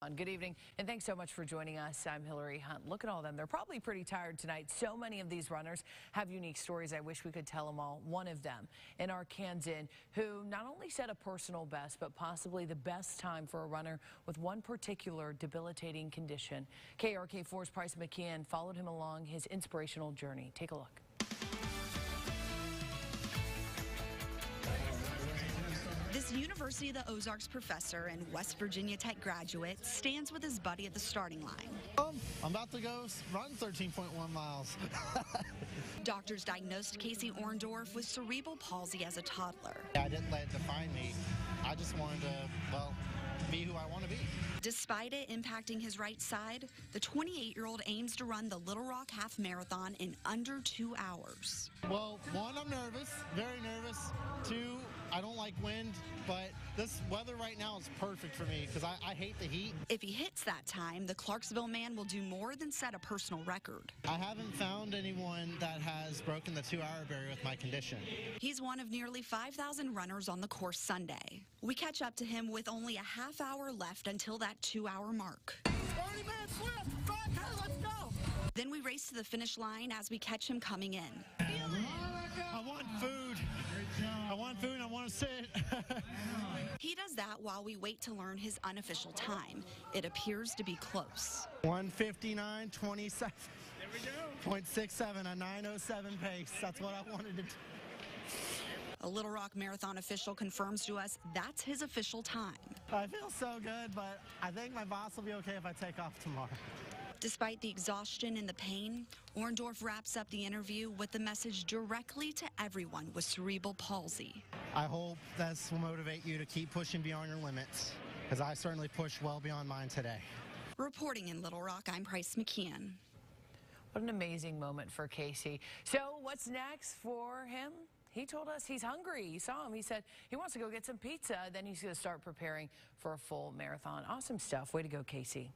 Good evening, and thanks so much for joining us. I'm Hillary Hunt. Look at all of them. They're probably pretty tired tonight. So many of these runners have unique stories. I wish we could tell them all. One of them in Arkansas, who not only set a personal best, but possibly the best time for a runner with one particular debilitating condition. KARK4's Bryce McKeon followed him along his inspirational journey. Take a look. This University of the Ozarks professor and West Virginia Tech graduate stands with his buddy at the starting line. I'm about to go run 13.1 miles. Doctors diagnosed Casey Orndorff with cerebral palsy as a toddler. I didn't let it define me. I just wanted to, be who I want to be. Despite it impacting his right side, the 28-year-old aims to run the Little Rock Half Marathon in under 2 hours. Well, one, I'm nervous, very nervous. Two, I don't like wind, but this weather right now is perfect for me because I hate the heat. If he hits that time, the Clarksville man will do more than set a personal record. I haven't found anyone that has broken the 2-hour barrier with my condition. He's one of nearly 5,000 runners on the course Sunday. We catch up to him with only a half hour left until that 2-hour mark. 30 minutes left, 5K, let's go! Then we race to the finish line as we catch him coming in. I want food. I want food and I want to sit. He does that while we wait to learn his unofficial time. It appears to be close. 1:59:27. There we go. 0.67, a 9:07 pace. That's what I wanted to do. A Little Rock Marathon official confirms to us that's his official time. I feel so good, but I think my boss will be okay if I take off tomorrow. Despite the exhaustion and the pain, Orndorff wraps up the interview with the message directly to everyone with cerebral palsy. I hope this will motivate you to keep pushing beyond your limits, because I certainly pushed well beyond mine today. Reporting in Little Rock, I'm Bryce McKeon. What an amazing moment for Casey. So what's next for him? He told us he's hungry. You saw him. He said he wants to go get some pizza. Then he's going to start preparing for a full marathon. Awesome stuff. Way to go, Casey.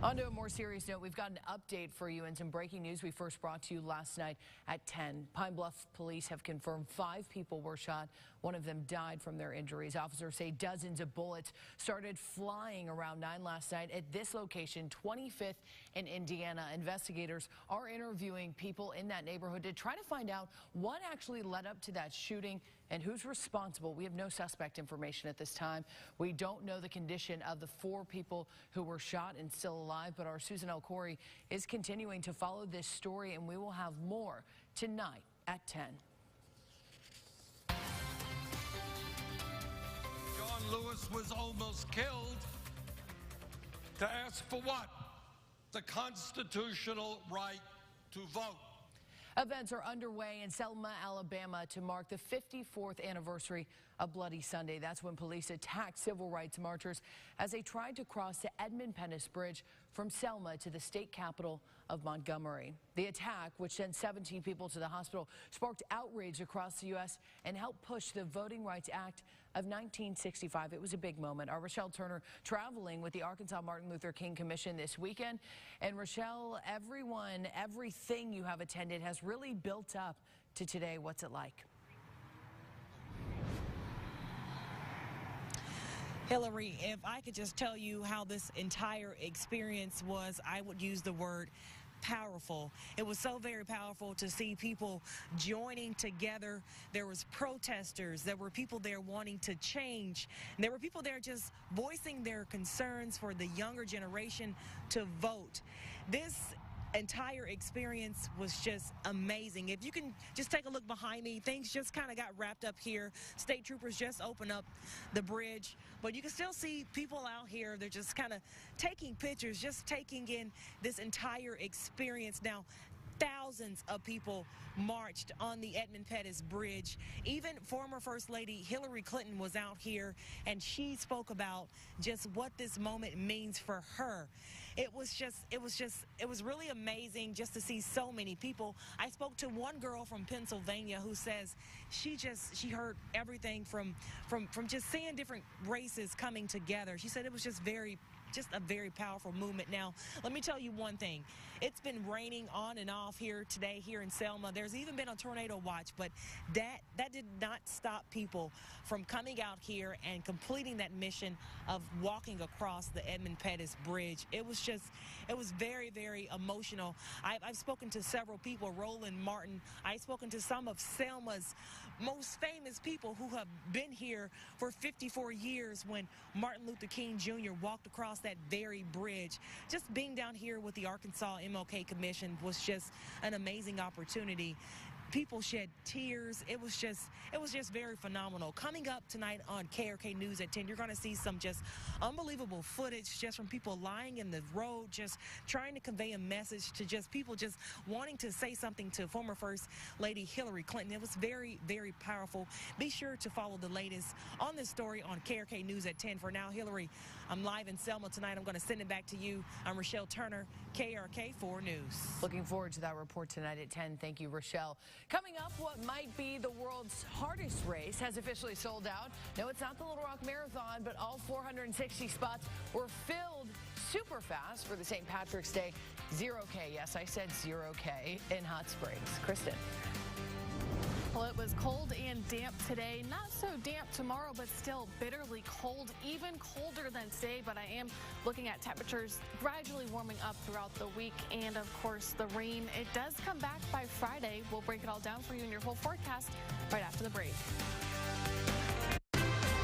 On to a more serious note, we've got an update for you and some breaking news we first brought to you last night at 10. Pine Bluff police have confirmed 5 people were shot. One of them died from their injuries. Officers say dozens of bullets started flying around 9 last night at this location, 25th in Indiana. Investigators are interviewing people in that neighborhood to try to find out what actually led up to that shooting and who's responsible. We have no suspect information at this time. We don't know the condition of the 4 people who were shot and still alive, but our Susan L. Corey is continuing to follow this story, and we will have more tonight at 10. John Lewis was almost killed to ask for what? The constitutional right to vote. Events are underway in Selma, Alabama to mark the 54th anniversary of Bloody Sunday. That's when police attacked civil rights marchers as they tried to cross the Edmund Pettus Bridge from Selma to the state capital of Montgomery. The attack, which sent 17 people to the hospital, sparked outrage across the U.S. and helped push the Voting Rights Act of 1965. It was a big moment. Our Rochelle Turner traveling with the Arkansas Martin Luther King Commission this weekend. And Rochelle, everything you have attended has really built up to today. What's it like? Hillary, if I could just tell you how this entire experience was, I would use the word powerful. It was so very powerful to see people joining together. There was protesters, there were people there wanting to change, and there were people there just voicing their concerns for the younger generation to vote. This entire experience was just amazing. If you can just take a look behind me, things just kind of got wrapped up here. State troopers just opened up the bridge, but you can still see people out here. They're just kind of taking pictures, just taking in this entire experience. Now, thousands of people marched on the Edmund Pettus Bridge. Even former First Lady Hillary Clinton was out here, and she spoke about just what this moment means for her. It was really amazing just to see so many people. I spoke to one girl from Pennsylvania who says she heard everything from just seeing different races coming together. She said it was just very just a very powerful movement. Now, let me tell you one thing. It's been raining on and off here today here in Selma. There's even been a tornado watch, but that did not stop people from coming out here and completing that mission of walking across the Edmund Pettus Bridge. It was very, very emotional. I've spoken to several people, Roland Martin. I've spoken to some of Selma's most famous people who have been here for 54 years when Martin Luther King Jr. walked across that very bridge. Just being down here with the Arkansas MLK Commission was just an amazing opportunity. People shed tears. It was just very phenomenal. Coming up tonight on KARK News at 10, you're going to see some just unbelievable footage just from people lying in the road, just trying to convey a message to just people just wanting to say something to former First Lady Hillary Clinton. It was very, very powerful. Be sure to follow the latest on this story on KARK News at 10. For now, Hillary, I'm live in Selma tonight. I'm going to send it back to you. I'm Rochelle Turner, KARK 4 News. Looking forward to that report tonight at 10. Thank you, Rochelle. Coming up, what might be the world's hardest race has officially sold out. No, it's not the Little Rock Marathon, but all 460 spots were filled super fast for the St. Patrick's Day 0K. Yes, I said 0K in Hot Springs. Kristen. Well, it was cold and damp today. Not so damp tomorrow, but still bitterly cold, even colder than today. But I am looking at temperatures gradually warming up throughout the week. And of course, the rain, it does come back by Friday. We'll break it all down for you in your full forecast right after the break.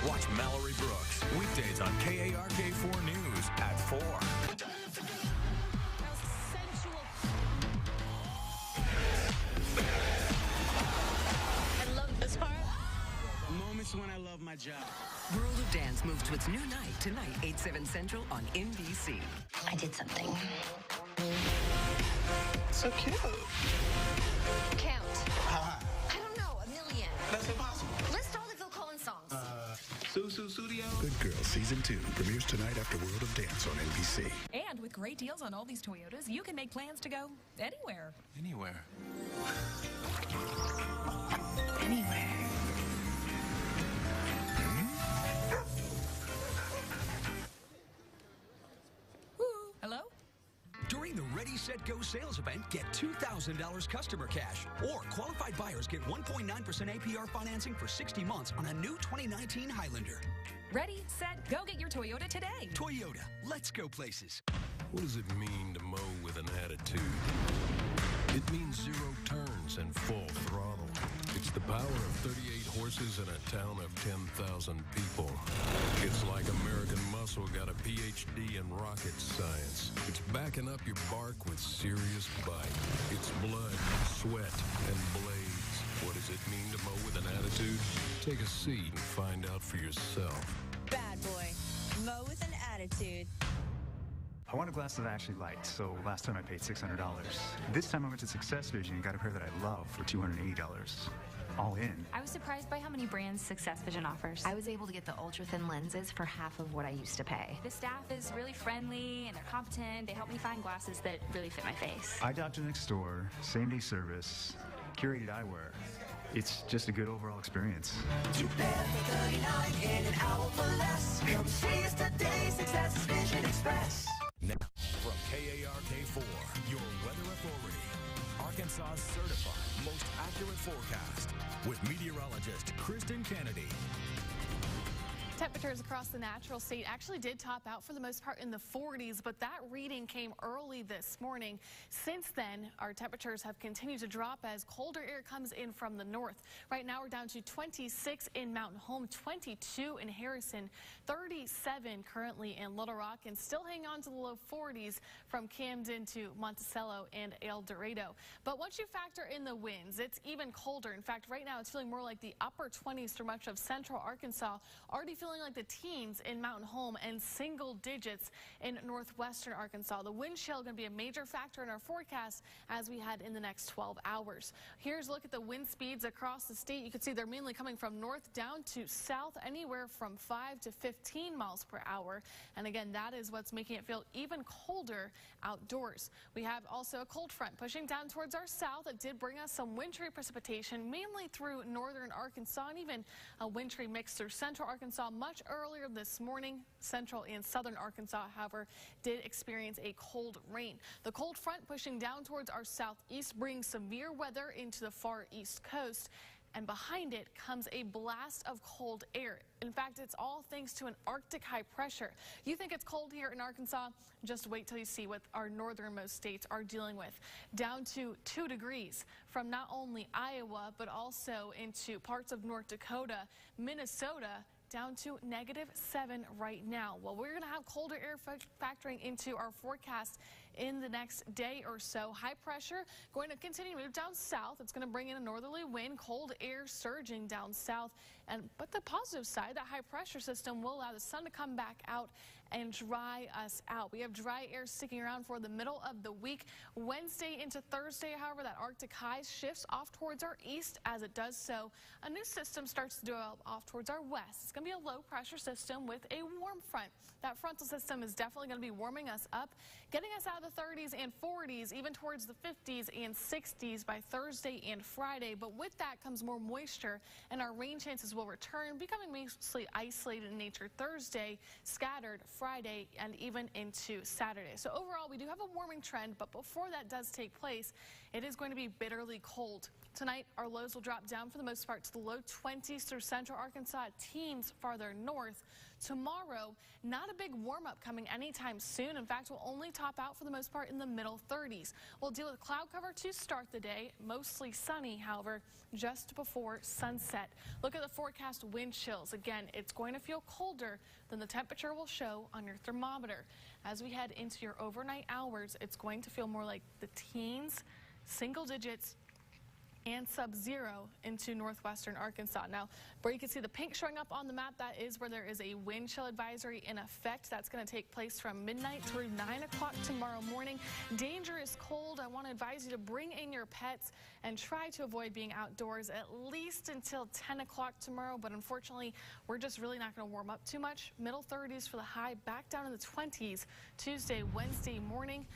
Watch Mallory Brooks weekdays on KARK 4 News at 4. When I love my job. World of Dance moves to its new night tonight, 8/7 Central on NBC. I did something. So cute. Count. How high? I don't know, 1,000,000. That's impossible. List all the Phil Collins songs. Susu Studio. Good Girl Season 2 premieres tonight after World of Dance on NBC. And with great deals on all these Toyotas, you can make plans to go anywhere. Anywhere. Anywhere. Hello? During the Ready, Set, Go sales event, get $2,000 customer cash. Or qualified buyers get 1.9% APR financing for 60 months on a new 2019 Highlander. Ready, set, go get your Toyota today. Toyota, let's go places. What does it mean to mow with an attitude? It means 0 turns and full throttle. It's the power of 38 horses in a town of 10,000 people. It's like American Muscle got a PhD in rocket science. It's backing up your bark with serious bite. It's blood, sweat, and blades. What does it mean to mow with an attitude? Take a seat and find out for yourself. Bad boy. Mow with an attitude. I want a glass that I actually liked, so last time I paid $600. This time I went to Success Vision and got a pair that I love for $280. All in. I was surprised by how many brands Success Vision offers. I was able to get the ultra-thin lenses for half of what I used to pay. The staff is really friendly and they're competent. They help me find glasses that really fit my face. Eye doctor next door, same-day service, curated eyewear. It's just a good overall experience. You pay for 39 in an hour for less. Come see us today, Success Vision Express. Now, from KARK 4, your weather authority. Arkansas's certified most accurate forecast with meteorologist Kristen Kennedy. Temperatures across the natural state actually did top out for the most part in the 40s, but that reading came early this morning. Since then, our temperatures have continued to drop as colder air comes in from the north. Right now, we're down to 26 in Mountain Home, 22 in Harrison, 37 currently in Little Rock, and still hang on to the low 40s from Camden to Monticello and El Dorado. But once you factor in the winds, it's even colder. In fact, right now, it's feeling more like the upper 20s through much of central Arkansas, already feeling like the teens in Mountain Home and single digits in northwestern Arkansas. The wind chill going to be a major factor in our forecast as we head in the next 12 hours. Here's a look at the wind speeds across the state. You can see they're mainly coming from north down to south, anywhere from 5 to 15 miles per hour. And again, that is what's making it feel even colder outdoors. We have also a cold front pushing down towards our south. It did bring us some wintry precipitation, mainly through northern Arkansas, and even a wintry mix through central Arkansas, much earlier this morning, central and southern Arkansas, however, did experience a cold rain. The cold front pushing down towards our southeast brings severe weather into the far east coast. And behind it comes a blast of cold air. In fact, it's all thanks to an Arctic high pressure. You think it's cold here in Arkansas? Just wait till you see what our northernmost states are dealing with. Down to 2 degrees from not only Iowa, but also into parts of North Dakota, Minnesota, down to -7 right now. Well, we're going to have colder air factoring into our forecast in the next day or so. High pressure going to continue to move down south. It's going to bring in a northerly wind, cold air surging down south. But the positive side, that high pressure system will allow the sun to come back out and dry us out. We have dry air sticking around for the middle of the week. Wednesday into Thursday, however, that Arctic high shifts off towards our east. As it does so, a new system starts to develop off towards our west. It's going to be a low pressure system with a warm front. That frontal system is definitely going to be warming us up, getting us out of the 30s and 40s, even towards the 50s and 60s by Thursday and Friday. But with that comes more moisture, and our rain chances will return, becoming mostly isolated in nature Thursday, scattered Friday, and even into Saturday. So overall, we do have a warming trend, but before that does take place, it is going to be bitterly cold. Tonight, our lows will drop down for the most part to the low 20s through central Arkansas, teens farther north. Tomorrow, not a big warm-up coming anytime soon. In fact, we'll only top out for the most part in the middle 30s. We'll deal with cloud cover to start the day, mostly sunny, however, just before sunset. Look at the forecast wind chills. Again, it's going to feel colder than the temperature will show on your thermometer. As we head into your overnight hours, it's going to feel more like the teens, single digits, and sub-zero into northwestern Arkansas. Now, where you can see the pink showing up on the map, that is where there is a wind chill advisory in effect. That's going to take place from midnight through 9 o'clock tomorrow morning. Dangerous cold. I want to advise you to bring in your pets and try to avoid being outdoors at least until 10 o'clock tomorrow. But unfortunately, we're just really not going to warm up too much. Middle 30s for the high, back down in the 20s Tuesday, Wednesday morning.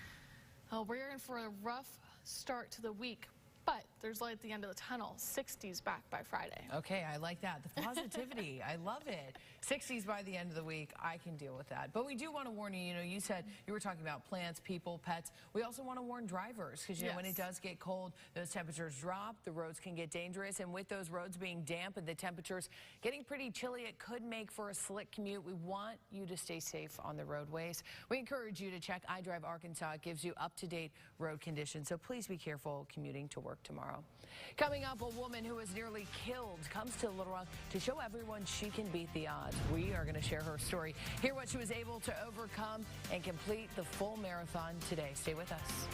We're in for a rough start to the week. But there's light at the end of the tunnel. 60s back by Friday. Okay, I like that. The positivity. I love it. 60s by the end of the week. I can deal with that. But we do want to warn you. You know, you said you were talking about plants, people, pets. We also want to warn drivers because, you know, when it does get cold, those temperatures drop. The roads can get dangerous. And with those roads being damp and the temperatures getting pretty chilly, it could make for a slick commute. We want you to stay safe on the roadways. We encourage you to check iDrive Arkansas. It gives you up-to-date road conditions. So please be careful commuting to work tomorrow. Coming up, a woman who was nearly killed comes to Little Rock to show everyone she can beat the odds. We are going to share her story, hear what she was able to overcome, and complete the full marathon today. Stay with us.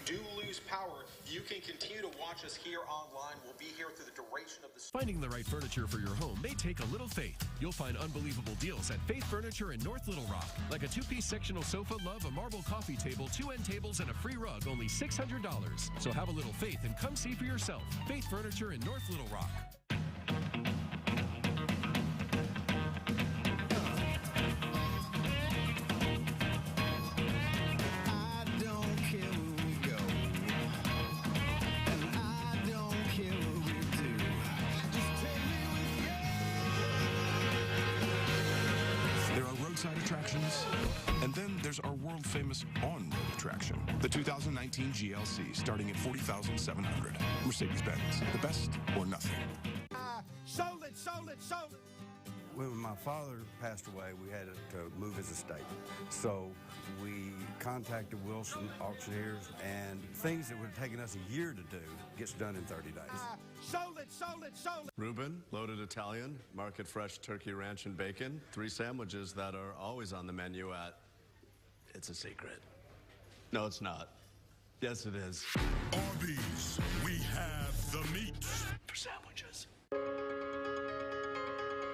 Do lose power. You can continue to watch us here online. We'll be here through the duration of the... Finding the right furniture for your home may take a little faith. You'll find unbelievable deals at Faith Furniture in North Little Rock. Like a 2-piece sectional sofa, love, a marble coffee table, 2 end tables, and a free rug, only $600. So have a little faith and come see for yourself. Faith Furniture in North Little Rock. Attractions. And then there's our world-famous on-road attraction, the 2019 GLC, starting at $40,700. Mercedes-Benz, the best or nothing. Sold it, sold it, sold it. When my father passed away, we had to move his estate. So we contacted Wilson Auctioneers, and things that would have taken us a year to do gets done in 30 days. Sold it, sold it, sold it. Reuben, loaded Italian, market fresh turkey ranch and bacon. 3 sandwiches that are always on the menu at... It's a secret. No, it's not. Yes, it is. Arby's, we have the meat. For sandwiches.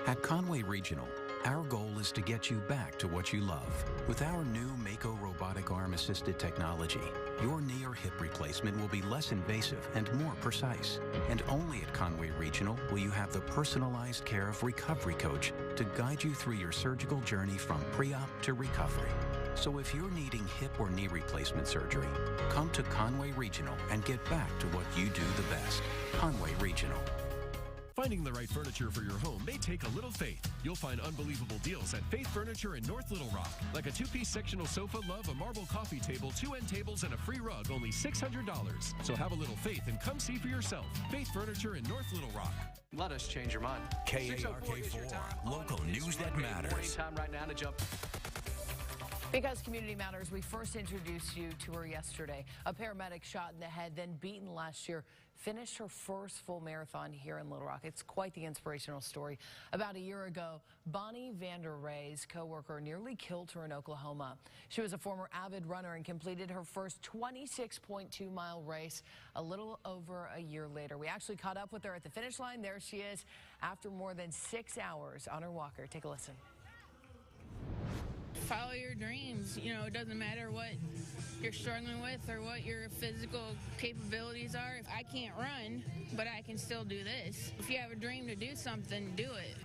At Conway Regional, our goal is to get you back to what you love. With our new Mako robotic arm-assisted technology, your knee or hip replacement will be less invasive and more precise. And only at Conway Regional will you have the personalized care of Recovery Coach to guide you through your surgical journey from pre-op to recovery. So if you're needing hip or knee replacement surgery, come to Conway Regional and get back to what you do the best. Conway Regional. Finding the right furniture for your home may take a little faith. You'll find unbelievable deals at Faith Furniture in North Little Rock. Like a 2-piece sectional sofa, love, a marble coffee table, 2 end tables, and a free rug, only $600. So have a little faith and come see for yourself. Faith Furniture in North Little Rock. Let us change your mind. KARK4, local news that matters. Time right now to jump. Because Community Matters, we first introduced you to her yesterday. A paramedic shot in the head, then beaten last year, finished her first full marathon here in Little Rock. It's quite the inspirational story. About a year ago, Bonnie Vander Ray's coworker nearly killed her in Oklahoma. She was a former avid runner and completed her first 26.2-mile race a little over a year later. We actually caught up with her at the finish line. There she is after more than 6 hours on her walker. Take a listen. Follow your dreams. You know, it doesn't matter what you're struggling with or what your physical capabilities are. If I can't run, but I can still do this. If you have a dream to do something, do it.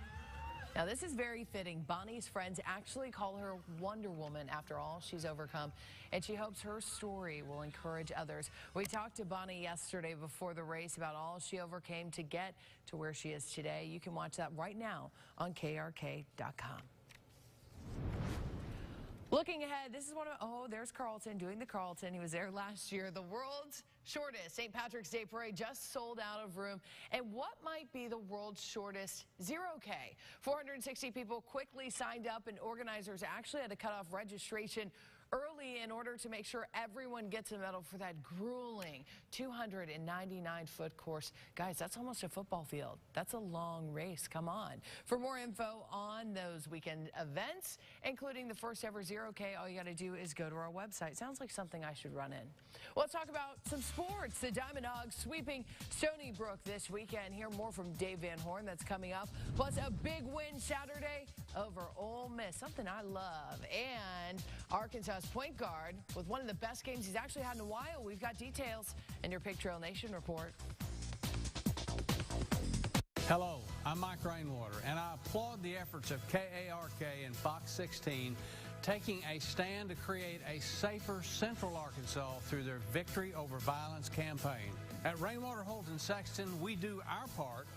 Now, this is very fitting. Bonnie's friends actually call her Wonder Woman after all she's overcome, and she hopes her story will encourage others. We talked to Bonnie yesterday before the race about all she overcame to get to where she is today. You can watch that right now on KARK.com. Looking ahead, this is there's Carlton doing the Carlton. He was there last year. The world's shortest St. Patrick's Day Parade just sold out of room. And what might be the world's shortest 0K? 460 people quickly signed up, and organizers actually had to cut off registration early in order to make sure everyone gets a medal for that grueling 299-foot course. Guys, that's almost a football field. That's a long race. Come on. For more info on those weekend events, including the first ever 0K, all you got to do is go to our website. Sounds like something I should run in. Well, let's talk about some sports. The Diamond Dogs sweeping Stony Brook this weekend. Hear more from Dave Van Horn. That's coming up. Plus, a big win Saturday over Ole Miss, something I love. And Arkansas's point guard with one of the best games he's actually had in a while. We've got details in your Pig Trail Nation report. Hello, I'm Mike Rainwater, and I applaud the efforts of KARK and Fox 16 taking a stand to create a safer Central Arkansas through their Victory Over Violence campaign. At Rainwater, Holt & Sexton, we do our part.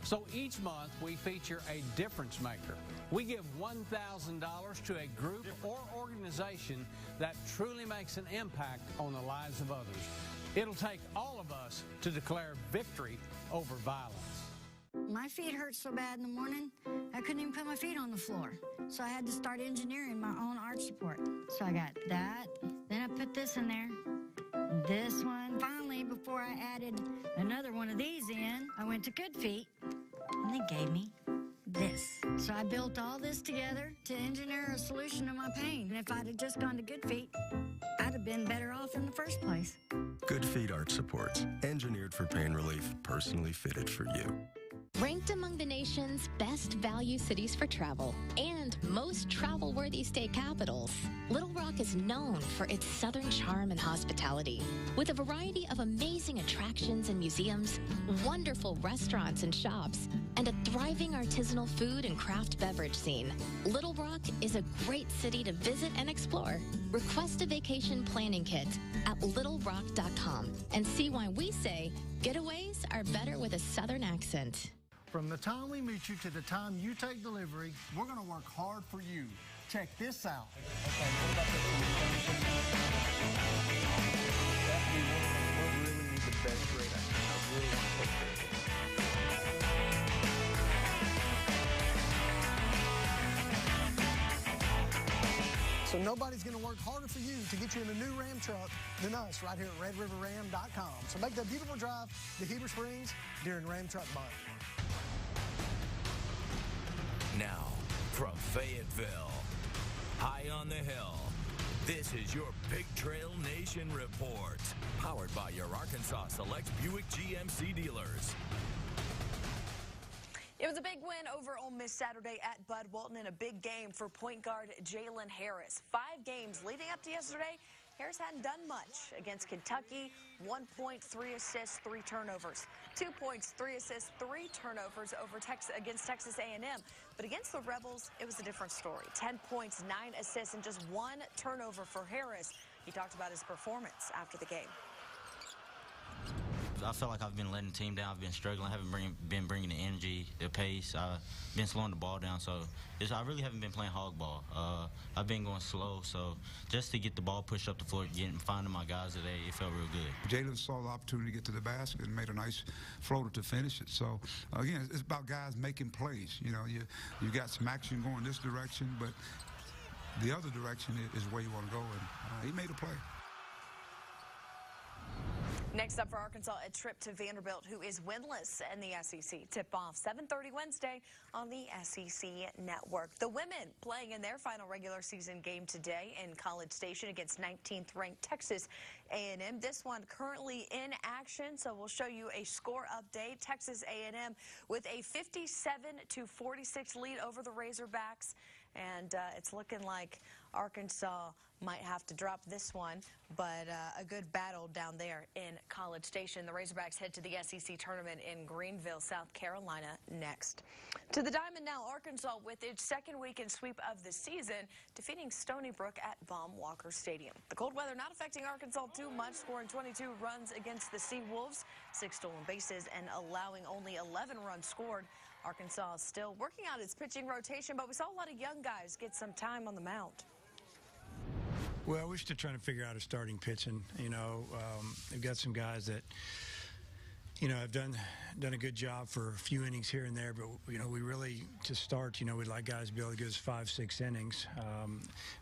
So each month, we feature a difference maker. We give $1,000 to a group or organization that truly makes an impact on the lives of others. It'll take all of us to declare victory over violence. My feet hurt so bad in the morning, I couldn't even put my feet on the floor. So I had to start engineering my own arch support. So I got that, then I put this in there, this one. Finally, before I added another one of these in, I went to Good Feet, and they gave me this. So I built all this together to engineer a solution to my pain. And if I'd have just gone to Good Feet, I'd have been better off in the first place. Good Feet Arch Supports, engineered for pain relief, personally fitted for you. Ranked among the nation's best value cities for travel and most travel-worthy state capitals, Little Rock is known for its southern charm and hospitality. With a variety of amazing attractions and museums, wonderful restaurants and shops, and a thriving artisanal food and craft beverage scene, Little Rock is a great city to visit and explore. Request a vacation planning kit at littlerock.com and see why we say getaways are better with a southern accent. From the time we meet you to the time you take delivery, we're going to work hard for you. Check this out. Okay, what about this one? We really need the best rate. I really want to put this. So nobody's going to work harder for you to get you in a new Ram truck than us right here at RedRiverRam.com. So make that beautiful drive to Heber Springs during Ram Truck Month. Now, from Fayetteville, high on the hill, this is your Pig Trail Nation report, powered by your Arkansas Select Buick GMC dealers. It was a big win over Ole Miss Saturday at Bud Walton in a big game for point guard Jalen Harris. 5 games leading up to yesterday, Harris hadn't done much against Kentucky. 1 point, 3 assists, 3 turnovers. 2 points, 3 assists, 3 turnovers against Texas A&M. But against the Rebels, it was a different story. 10 points, 9 assists, and just 1 turnover for Harris. He talked about his performance after the game. I felt like I've been letting the team down. I've been struggling. I haven't been bringing the energy, the pace. I've been slowing the ball down. So I really haven't been playing hog ball. I've been going slow. So just to get the ball pushed up the floor, finding my guys today, it felt real good. Jalen saw the opportunity to get to the basket and made a nice floater to finish it. So, again, it's about guys making plays. You know, you got some action going this direction, but the other direction is where you want to go, and he made a play. Next up for Arkansas, a trip to Vanderbilt, who is winless in the SEC. Tip-off 7:30 Wednesday on the SEC Network. The women playing in their final regular season game today in College Station against 19th-ranked Texas A&M. This one currently in action, so we'll show you a score update. Texas A&M with a 57-46 lead over the Razorbacks, and it's looking like Arkansas might have to drop this one, but a good battle down there in College Station. The Razorbacks head to the SEC tournament in Greenville, South Carolina next. To the Diamond now, Arkansas with its second weekend sweep of the season, defeating Stony Brook at Baum-Walker Stadium. The cold weather not affecting Arkansas too much, scoring 22 runs against the Seawolves, 6 stolen bases, and allowing only 11 runs scored. Arkansas is still working out its pitching rotation, but we saw a lot of young guys get some time on the mound. Well, we're still trying to figure out a starting pitching. You know, we've got some guys that, you know, have done a good job for a few innings here and there, but, you know, we really, to start, you know, we'd like guys to be able to give us 5-6 innings.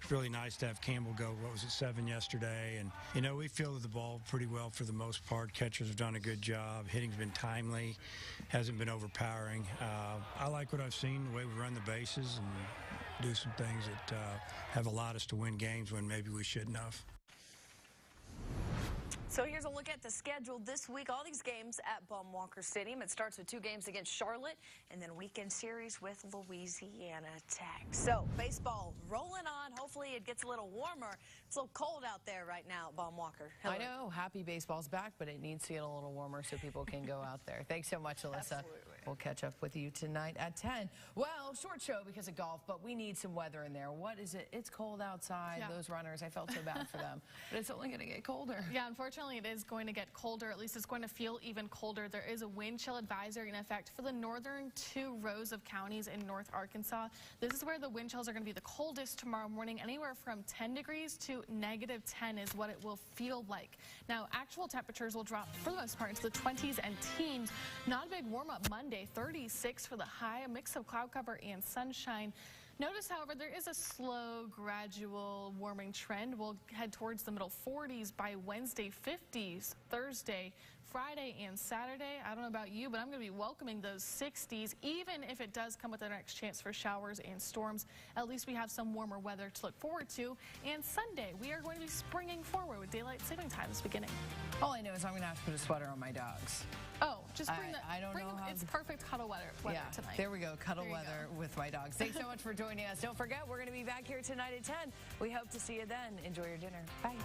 It's really nice to have Campbell go, 7 yesterday? And, you know, we fielded the ball pretty well for the most part. Catchers have done a good job. Hitting's been timely, hasn't been overpowering. I like what I've seen, the way we run the bases and do some things that have allowed us to win games when maybe we shouldn't have. So here's a look at the schedule this week. All these games at Baum-Walker Stadium. It starts with 2 games against Charlotte and then a weekend series with Louisiana Tech. So baseball rolling on. Hopefully it gets a little warmer. It's a little cold out there right now at Baum-Walker. I know. Happy baseball's back, but it needs to get a little warmer so people can go out there. Thanks so much, Alyssa. Absolutely. We'll catch up with you tonight at 10. Well, short show because of golf, but we need some weather in there. What is it? It's cold outside. Yeah. Those runners, I felt so bad for them. But it's only going to get colder. Yeah, unfortunately, it is going to get colder. At least it's going to feel even colder. There is a wind chill advisory in effect for the northern 2 rows of counties in North Arkansas. This is where the wind chills are going to be the coldest tomorrow morning. Anywhere from 10 degrees to -10 is what it will feel like. Now, actual temperatures will drop for the most part into the 20s and teens. Not a big warm-up Monday, 36 for the high, a mix of cloud cover and sunshine. Notice, however, there is a slow, gradual warming trend. We'll head towards the middle 40s by Wednesday, 50s, Thursday, Friday, and Saturday. I don't know about you, but I'm going to be welcoming those 60s, even if it does come with the next chance for showers and storms. At least we have some warmer weather to look forward to. And Sunday, we are going to be springing forward with daylight saving times beginning. All I know is I'm going to have to put a sweater on my dogs. Oh, just bring I don't know how. It's perfect cuddle weather tonight. There we go. Cuddle weather with my dogs. Thanks so much for joining us. Don't forget, we're going to be back here tonight at 10. We hope to see you then. Enjoy your dinner. Bye.